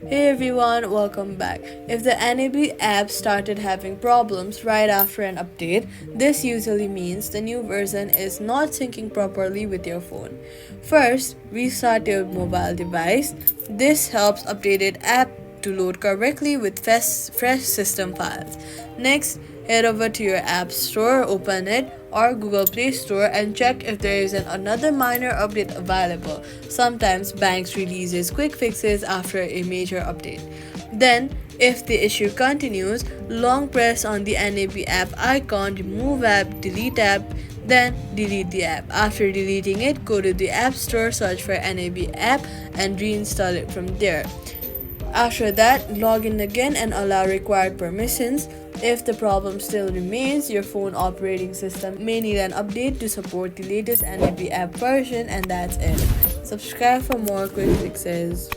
Hey everyone, welcome back. If the NAB app started having problems right after an update, this usually means the new version is not syncing properly with your phone. First, restart your mobile device. This helps updated app to load correctly with fresh system files. Next, head over to your App Store, open it, or Google Play Store and check if there is another minor update available. Sometimes banks releases quick fixes after a major update. Then, if the issue continues, long press on the NAB app icon, remove app, delete app, then delete the app. After deleting it, go to the App Store, search for NAB app and reinstall it from there. After that, log in again and allow required permissions. If the problem still remains, your phone operating system may need an update to support the latest NAB app version, and that's it. Subscribe for more quick fixes.